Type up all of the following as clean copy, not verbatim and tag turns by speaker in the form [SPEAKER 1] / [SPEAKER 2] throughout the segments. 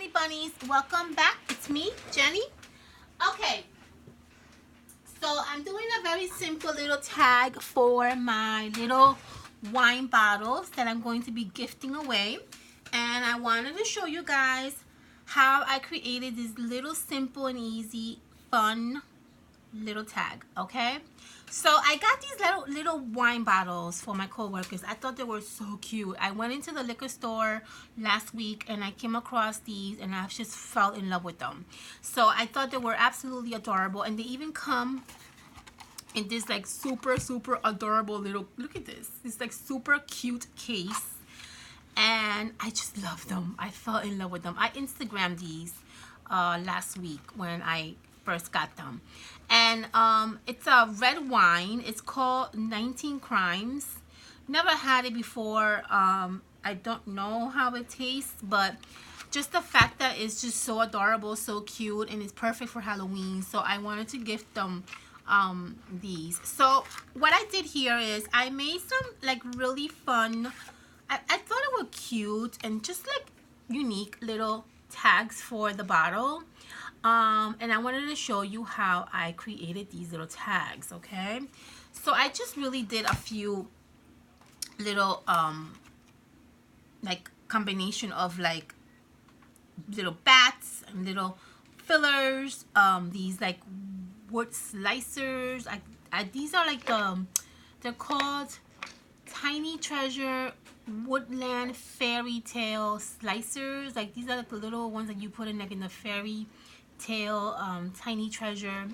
[SPEAKER 1] honey bunnies, welcome back. It's me, Jenny. Okay, so I'm doing a very simple little tag for my little wine bottles that I'm going to be gifting away, and I wanted to show you guys how I created this little simple and easy fun little tag. Okay, so I got these little wine bottles for my co-workers. I thought they were so cute. I went into the liquor store last week and I came across these and I just fell in love with them. So I thought they were absolutely adorable, and they even come in this like super adorable little, look at this like super cute case, and I just love them. I fell in love with them. I Instagrammed these last week when I first got them, and it's a red wine. It's called 19 Crimes. Never had it before. I don't know how it tastes, but just the fact that it's just so adorable, so cute, and it's perfect for Halloween. So I wanted to gift them these. So what I did here is I made some like really fun, I thought it were cute and just like unique little tags for the bottle, and I wanted to show you how I created these little tags. Okay, so I just really did a few little like combination of like little bats and little fillers, these like wood slicers. These are like they're called Tiny Treasure Woodland Fairy Tale Slicers. Like these are like the little ones that you put in like in the fairy tale Tiny Treasure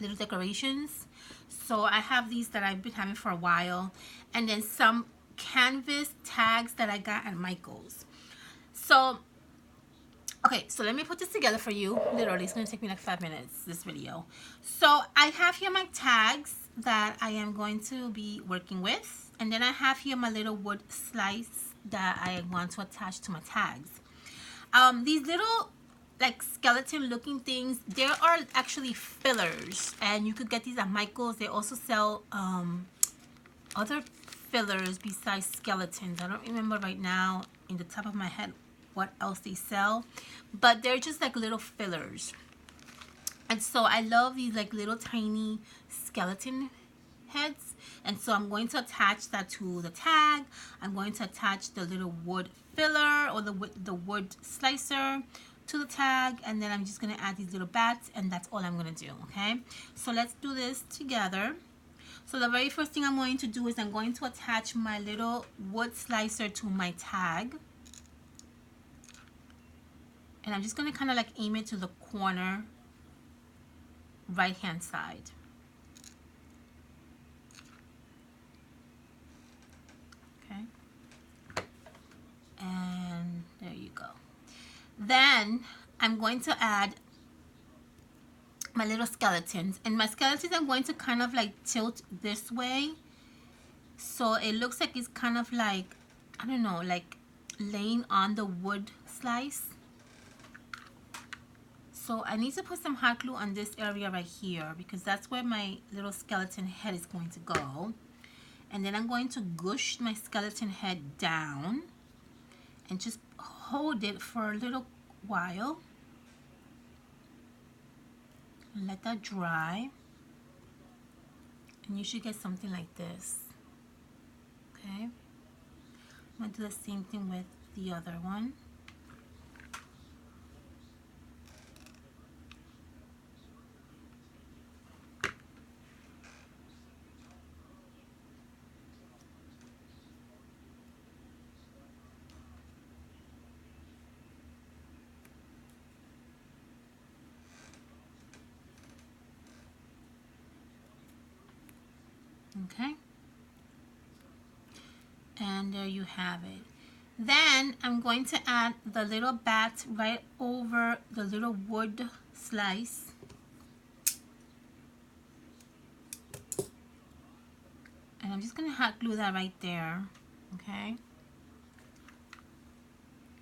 [SPEAKER 1] little decorations. So I have these that I've been having for a while, and then some canvas tags that I got at Michael's. So okay, so let me put this together for you. Literally, it's going to take me like 5 minutes, this video. So I have here my tags that I am going to be working with. And then I have here my little wood slice that I want to attach to my tags. These little like skeleton looking things, there are actually fillers. And you could get these at Michael's. They also sell other fillers besides skeletons. I don't remember right now in the top of my head what else they sell, but they're just like little fillers. And so I love these like little tiny skeleton heads, and so I'm going to attach that to the tag. I'm going to attach the little wood filler or the wood slicer to the tag, and then I'm just going to add these little bats, and that's all I'm going to do. Okay, so let's do this together. So the very first thing I'm going to do is I'm going to attach my little wood slicer to my tag. And I'm just going to kind of like aim it to the corner right hand side. Okay. And there you go. Then I'm going to add my little skeletons. And my skeletons I'm going to kind of like tilt this way. So it looks like it's kind of like, I don't know, like laying on the wood slice. So I need to put some hot glue on this area right here because that's where my little skeleton head is going to go. And then I'm going to gush my skeleton head down and just hold it for a little while. Let that dry. And you should get something like this. Okay. I'm going to do the same thing with the other one. Okay, and there you have it. Then I'm going to add the little bats right over the little wood slice. And I'm just going to hot glue that right there, okay?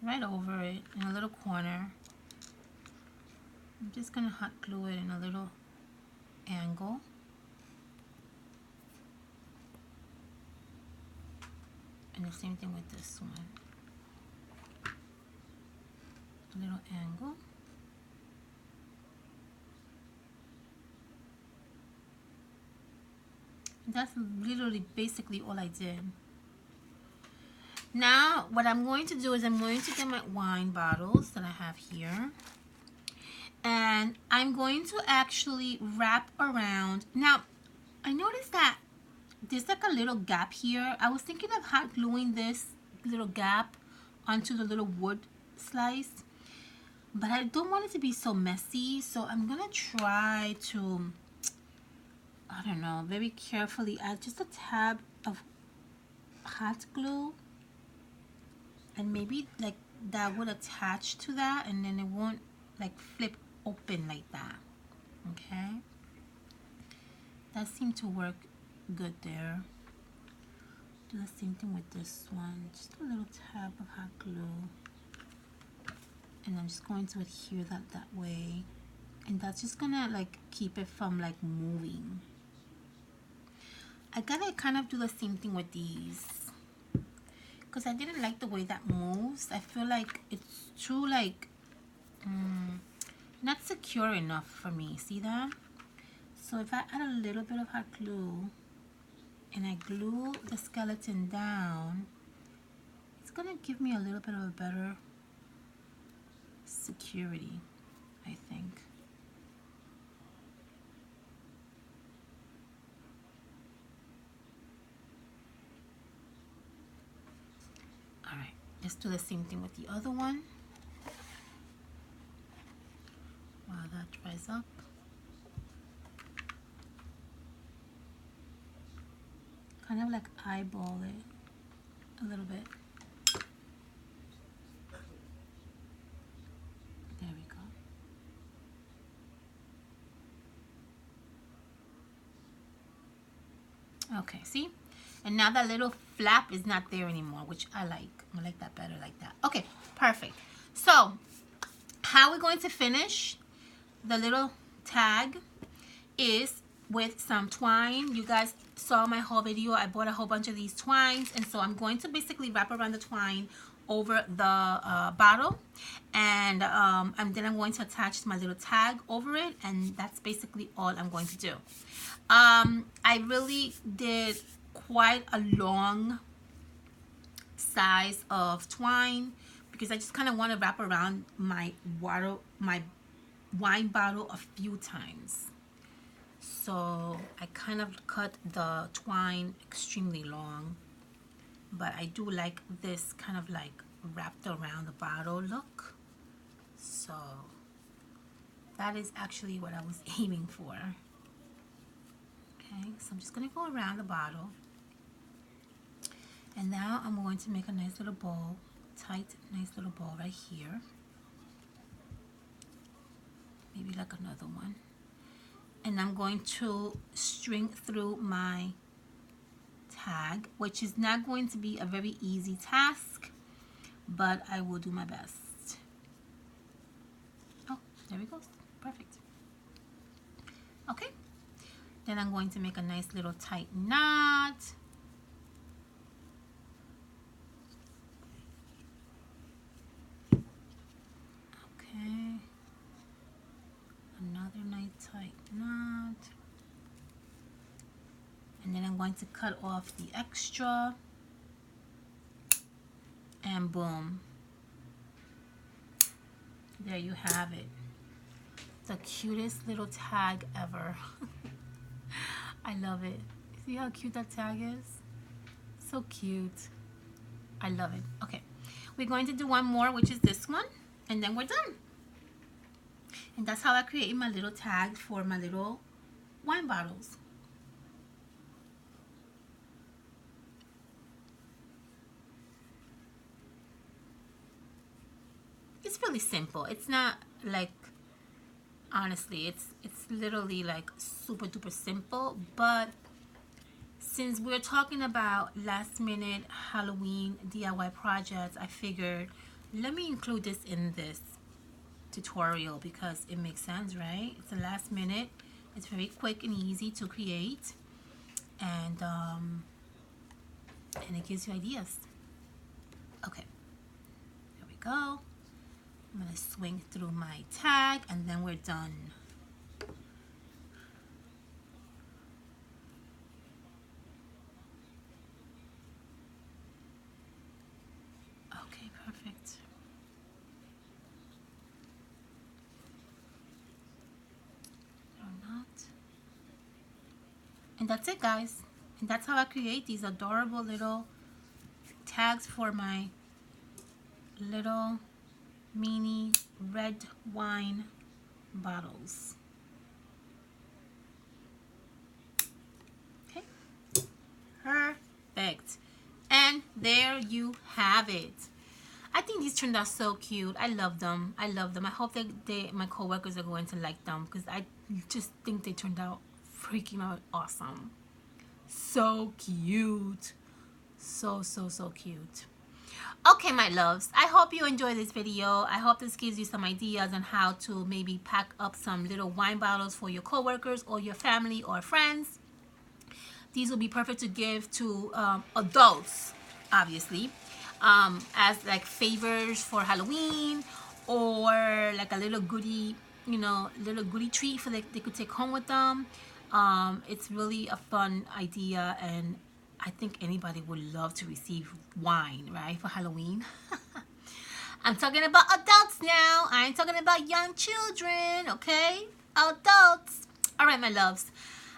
[SPEAKER 1] Right over it in a little corner. I'm just going to hot glue it in a little angle. And the same thing with this one. a little angle. That's literally basically all I did. Now what I'm going to do is I'm going to get my wine bottles that I have here, and I'm going to actually wrap around. Now I noticed that there's like a little gap here. I was thinking of hot gluing this little gap onto the little wood slice, but I don't want it to be so messy, so I'm gonna try to, I don't know, very carefully add just a tab of hot glue, and maybe like that would attach to that, and then it won't like flip open like that. Okay, that seemed to work good there. Do the same thing with this one, just a little tab of hot glue, and I'm just going to adhere that way, and that's just gonna like keep it from like moving. I gotta kind of do the same thing with these, because I didn't like the way that moves. I feel like it's too like not secure enough for me. See that? So if I add a little bit of hot glue and I glue the skeleton down, it's gonna give me a little bit of a better security, I think. All right, let's do the same thing with the other one. While that dries up. Kind of like eyeball it a little bit. There we go. Okay, see? And now that little flap is not there anymore, which I like. I like that better like that. Okay, perfect. So, how we're going to finish the little tag is with some twine. You guys saw my whole video. I bought a whole bunch of these twines, and so I'm going to basically wrap around the twine over the bottle, and then I'm going to attach my little tag over it, and that's basically all I'm going to do. I really did quite a long size of twine because I just kind of want to wrap around my wine bottle a few times. So I kind of cut the twine extremely long, but I do like this kind of like wrapped around the bottle look. So that is actually what I was aiming for. Okay, so I'm just going to go around the bottle. And now I'm going to make a nice little bow, tight, nice little bow right here. Maybe like another one. And I'm going to string through my tag, which is not going to be a very easy task, but I will do my best. Oh, there we go. Perfect. Okay. Then I'm going to make a nice little tight knot. Okay. Another nice tight knot. And then I'm going to cut off the extra. And boom. There you have it. The cutest little tag ever. I love it. See how cute that tag is? So cute. I love it. Okay. We're going to do one more, which is this one. And then we're done. And that's how I create my little tag for my little wine bottles. It's really simple. It's not like, honestly, it's literally like super duper simple, but since we're talking about last minute Halloween DIY projects, I figured let me include this in this tutorial because it makes sense, right? It's a last minute. It's very quick and easy to create, and it gives you ideas. Okay, there we go. I'm gonna I swing through my tag and then we're done. Okay, perfect. Or not. And that's it, guys. And that's how I create these adorable little tags for my little mini red wine bottles. Okay, perfect. And there you have it. I think these turned out so cute. I love them. I love them. I hope that my coworkers are going to like them because I just think they turned out freaking out awesome. So cute. So cute. Okay, my loves, I hope you enjoyed this video. I hope this gives you some ideas on how to maybe pack up some little wine bottles for your coworkers or your family or friends. These will be perfect to give to adults, obviously, as like favors for Halloween, or like a little goodie, you know, little goodie treat for they could take home with them. It's really a fun idea, and I think anybody would love to receive wine, right, for Halloween. I'm talking about adults now. I ain't talking about young children, okay? Adults. All right, my loves.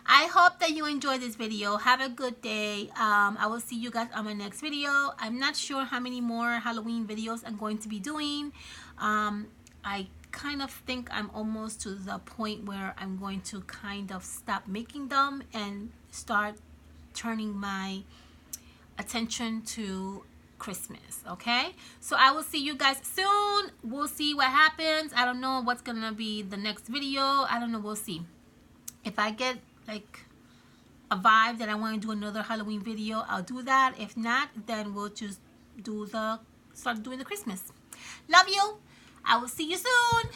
[SPEAKER 1] I hope that you enjoyed this video. Have a good day. I will see you guys on my next video. I'm not sure how many more Halloween videos I'm going to be doing. I kind of think I'm almost to the point where I'm going to kind of stop making them and start turning my attention to Christmas. Okay, so I will see you guys soon. We'll see what happens. I don't know what's gonna be the next video. I don't know. We'll see. If I get like a vibe that I want to do another Halloween video, I'll do that. If not, then we'll just start doing the Christmas. Love you. I will see you soon.